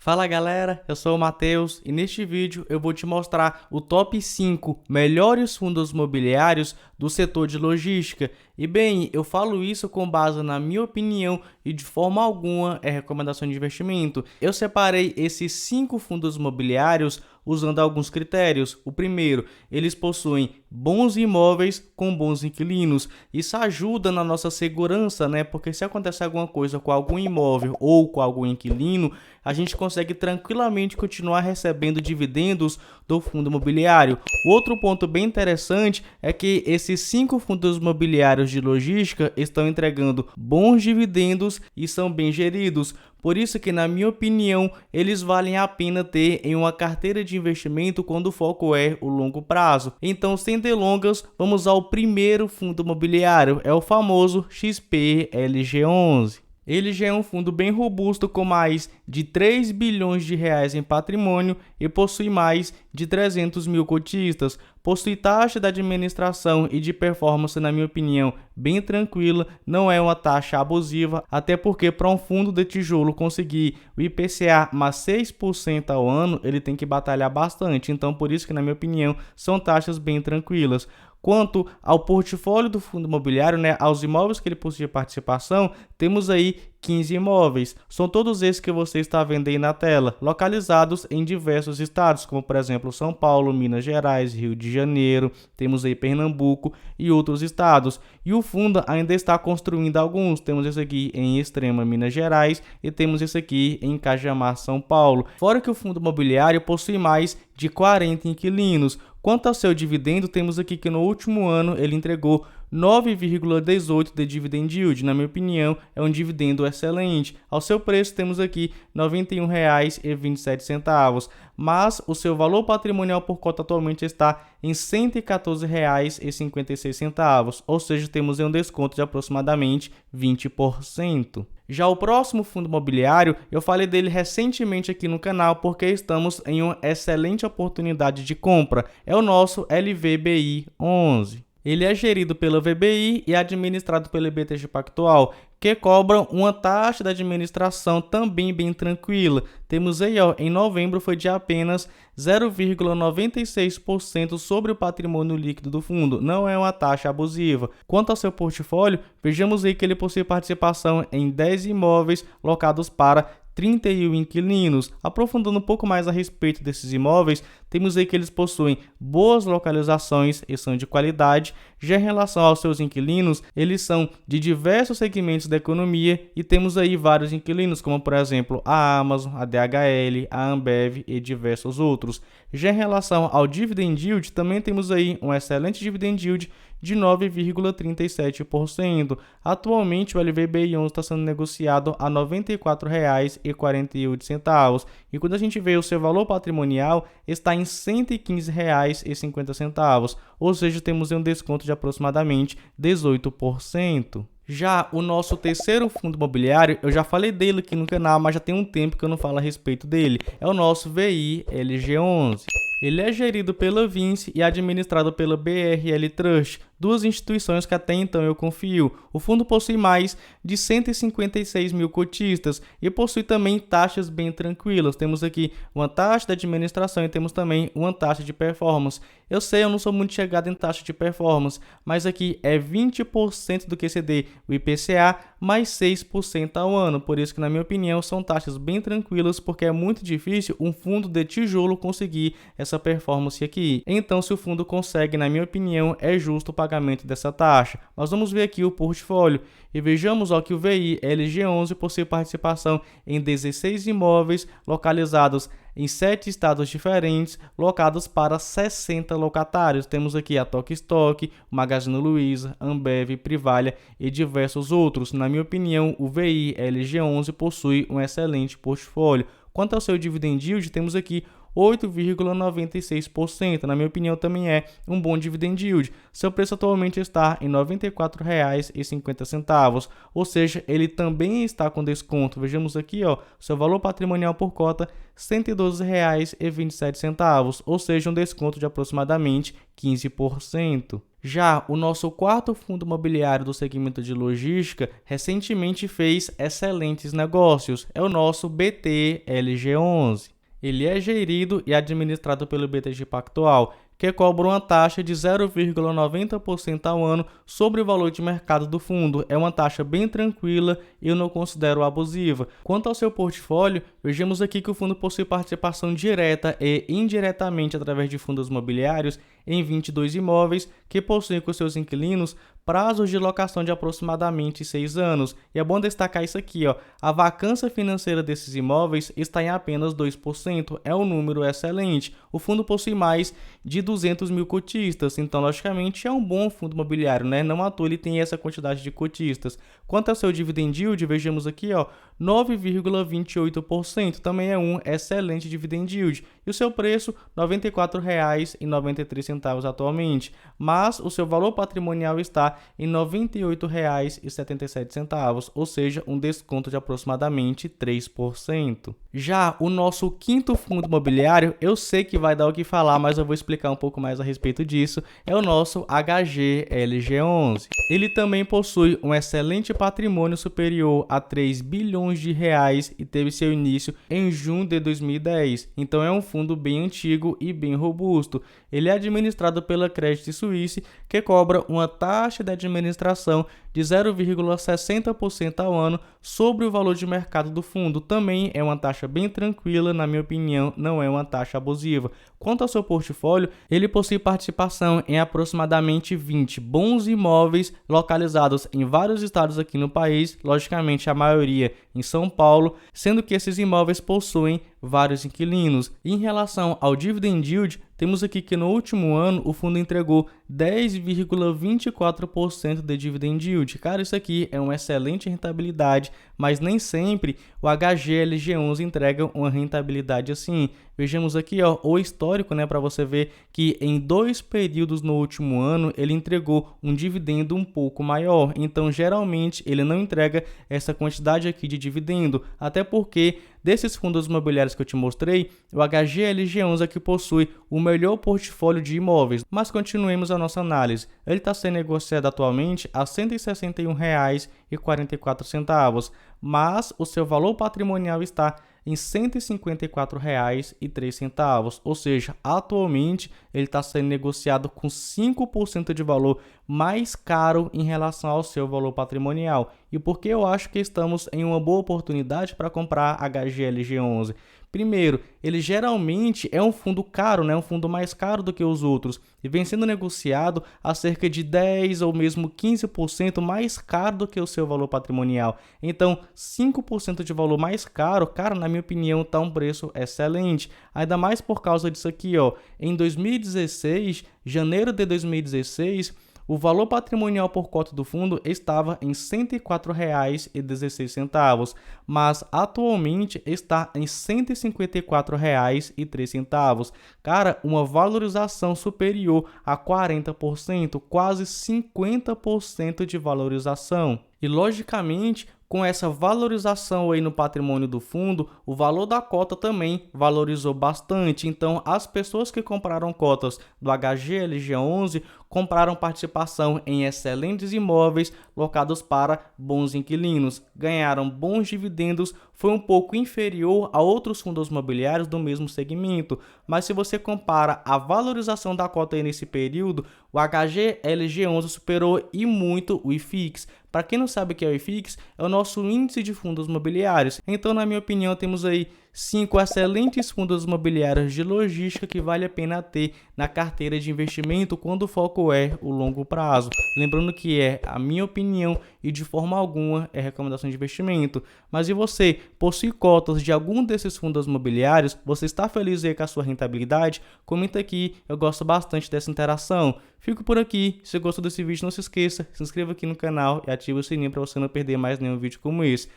Fala galera, eu sou o Matheus e neste vídeo eu vou te mostrar o top 5 melhores fundos imobiliários do setor de logística. E bem, eu falo isso com base na minha opinião e de forma alguma é recomendação de investimento. Eu separei esses 5 fundos imobiliários usando alguns critérios. O primeiro, eles possuem bons imóveis com bons inquilinos. Isso ajuda na nossa segurança, né? Porque se acontecer alguma coisa com algum imóvel ou com algum inquilino, a gente consegue tranquilamente continuar recebendo dividendos do fundo imobiliário. Outro ponto bem interessante é que esses 5 fundos imobiliários de logística estão entregando bons dividendos e são bem geridos. Por isso que, na minha opinião, eles valem a pena ter em uma carteira de investimento quando o foco é o longo prazo. Então, sem delongas, vamos ao primeiro fundo imobiliário, é o famoso XP-LG11. Ele já é um fundo bem robusto com mais de 3 bilhões de reais em patrimônio e possui mais de 300 mil cotistas. Possui taxa de administração e de performance, na minha opinião, bem tranquila, não é uma taxa abusiva, até porque para um fundo de tijolo conseguir o IPCA mais 6% ao ano, ele tem que batalhar bastante. Então, por isso que, na minha opinião, são taxas bem tranquilas. Quanto ao portfólio do fundo imobiliário, aos imóveis que ele possui participação, temos aí 15 imóveis. São todos esses que você está vendo aí na tela, localizados em diversos estados, como por exemplo São Paulo, Minas Gerais, Rio de Janeiro, temos aí Pernambuco e outros estados. E o fundo ainda está construindo alguns, temos esse aqui em Extrema, Minas Gerais, e temos esse aqui em Cajamar, São Paulo. Fora que o fundo imobiliário possui mais de 40 inquilinos. Quanto ao seu dividendo, temos aqui que no último ano ele entregou 9,18 de dividend yield. Na minha opinião, é um dividendo excelente. Ao seu preço, temos aqui R$ 91,27, mas o seu valor patrimonial por cota atualmente está em R$ 114,56, ou seja, temos um desconto de aproximadamente 20%. Já o próximo fundo imobiliário, eu falei dele recentemente aqui no canal porque estamos em uma excelente oportunidade de compra. É o nosso LVBI11. Ele é gerido pela VBI e administrado pela BTG Pactual, que cobram uma taxa de administração também bem tranquila. Temos aí, em novembro foi de apenas 0,96% sobre o patrimônio líquido do fundo. Não é uma taxa abusiva. Quanto ao seu portfólio, vejamos aí que ele possui participação em 10 imóveis locados para 31 inquilinos. Aprofundando um pouco mais a respeito desses imóveis, temos aí que eles possuem boas localizações e são de qualidade. Já em relação aos seus inquilinos, eles são de diversos segmentos da economia e temos aí vários inquilinos, como por exemplo a Amazon, a DHL, a Ambev e diversos outros. Já em relação ao dividend yield, também temos aí um excelente dividend yield de 9,37%. Atualmente o LVBI11 está sendo negociado a R$ 94,48. E quando a gente vê o seu valor patrimonial, está em R$ 115,50. Ou seja, temos um desconto de aproximadamente 18%. Já o nosso terceiro fundo imobiliário, eu já falei dele aqui no canal, mas já tem um tempo que eu não falo a respeito dele. É o nosso VI-LG11. Ele é gerido pela Vinci e administrado pela BRL Trust, duas instituições que até então eu confio. O fundo possui mais de 156 mil cotistas e possui também taxas bem tranquilas. Temos aqui uma taxa de administração e temos também uma taxa de performance. Eu sei, eu não sou muito chegado em taxa de performance, mas aqui é 20% do QCD, o IPCA, mais 6% ao ano. Por isso que, na minha opinião, são taxas bem tranquilas, porque é muito difícil um fundo de tijolo conseguir essa performance aqui. Então, se o fundo consegue, na minha opinião, é justo o pagamento dessa taxa. Mas vamos ver aqui o portfólio e vejamos que o VI-LG11 possui participação em 16 imóveis localizados em 7 estados diferentes, locados para 60 locatários. Temos aqui a Tok Stock, Magazine Luiza, Ambev, Privalha e diversos outros. Na minha opinião, o VI-LG11 possui um excelente portfólio. Quanto ao seu dividend yield, temos aqui 8,96%. Na minha opinião, também é um bom dividend yield. Seu preço atualmente está em R$ 94,50, ou seja, ele também está com desconto. Vejamos aqui, seu valor patrimonial por cota R$ 112,27, ou seja, um desconto de aproximadamente 15%. Já o nosso quarto fundo imobiliário do segmento de logística recentemente fez excelentes negócios, é o nosso BTLG11. Ele é gerido e administrado pelo BTG Pactual, que cobra uma taxa de 0,90% ao ano sobre o valor de mercado do fundo. É uma taxa bem tranquila e eu não considero abusiva. Quanto ao seu portfólio, vejamos aqui que o fundo possui participação direta e indiretamente através de fundos imobiliários em 22 imóveis que possuem com seus inquilinos prazos de locação de aproximadamente 6 anos. E é bom destacar isso aqui, ó. A vacância financeira desses imóveis está em apenas 2%. É um número excelente. O fundo possui mais de 200 mil cotistas, então logicamente é um bom fundo imobiliário, né? Não à toa ele tem essa quantidade de cotistas. Quanto ao seu dividend yield, vejamos aqui, ó, 9,28%, também é um excelente dividend yield. E o seu preço, R$ 94,93 atualmente, mas o seu valor patrimonial está em R$ 98,77, ou seja, um desconto de aproximadamente 3%. Já o nosso quinto fundo imobiliário, eu sei que vai dar o que falar, mas eu vou explicar um pouco mais a respeito disso, é o nosso HGLG11. Ele também possui um excelente patrimônio superior a 3 bilhões de reais e teve seu início em junho de 2010. Então é um fundo bem antigo e bem robusto. Ele é administrado pela Credit Suisse, que cobra uma taxa de administração de 0,60% ao ano sobre o valor de mercado do fundo. Também é uma taxa bem tranquila, na minha opinião, não é uma taxa abusiva. Quanto ao seu portfólio, ele possui participação em aproximadamente 20 bons imóveis localizados em vários estados aqui no país, logicamente a maioria em São Paulo, sendo que esses imóveis possuem vários inquilinos. Em relação ao dividend yield, temos aqui que no último ano o fundo entregou 10,24% de dividend yield. Cara, isso aqui é uma excelente rentabilidade, mas nem sempre o HGLG11 entrega uma rentabilidade assim. Vejamos aqui, ó, o histórico, né, para você ver que em 2 períodos no último ano ele entregou um dividendo um pouco maior. Então, geralmente, ele não entrega essa quantidade aqui de dividendo, até porque desses fundos imobiliários que eu te mostrei, o HGLG11 aqui possui o melhor portfólio de imóveis. Mas continuemos a nossa análise. Ele está sendo negociado atualmente a R$ 161,44, mas o seu valor patrimonial está em R$ 154,03, ou seja, atualmente ele está sendo negociado com 5% de valor mais caro em relação ao seu valor patrimonial. E por que eu acho que estamos em uma boa oportunidade para comprar HGLG11? Primeiro, ele geralmente é um fundo caro, né? Um fundo mais caro do que os outros e vem sendo negociado a cerca de 10 ou mesmo 15% mais caro do que o seu valor patrimonial. Então, 5% de valor mais caro, cara, na minha opinião, está um preço excelente. Ainda mais por causa disso aqui, ó. Em 2016, janeiro de 2016, o valor patrimonial por cota do fundo estava em R$ 104,16, mas atualmente está em R$ 154,03. Cara, uma valorização superior a 40%, quase 50% de valorização. E logicamente, com essa valorização aí no patrimônio do fundo, o valor da cota também valorizou bastante. Então, as pessoas que compraram cotas do HGLG11 compraram participação em excelentes imóveis locados para bons inquilinos, ganharam bons dividendos, foi um pouco inferior a outros fundos imobiliários do mesmo segmento, mas se você compara a valorização da cota aí nesse período, o HGLG11 superou e muito o IFIX. Para quem não sabe o que é o IFIX, é o nosso índice de fundos imobiliários. Então, na minha opinião, temos aí 5 excelentes fundos imobiliários de logística que vale a pena ter na carteira de investimento quando o foco é o longo prazo. Lembrando que é a minha opinião e de forma alguma é recomendação de investimento. Mas e você, possui cotas de algum desses fundos imobiliários? Você está feliz aí com a sua rentabilidade? Comenta aqui, eu gosto bastante dessa interação. Fico por aqui, se gostou desse vídeo não se esqueça, se inscreva aqui no canal e ative o sininho para você não perder mais nenhum vídeo como esse.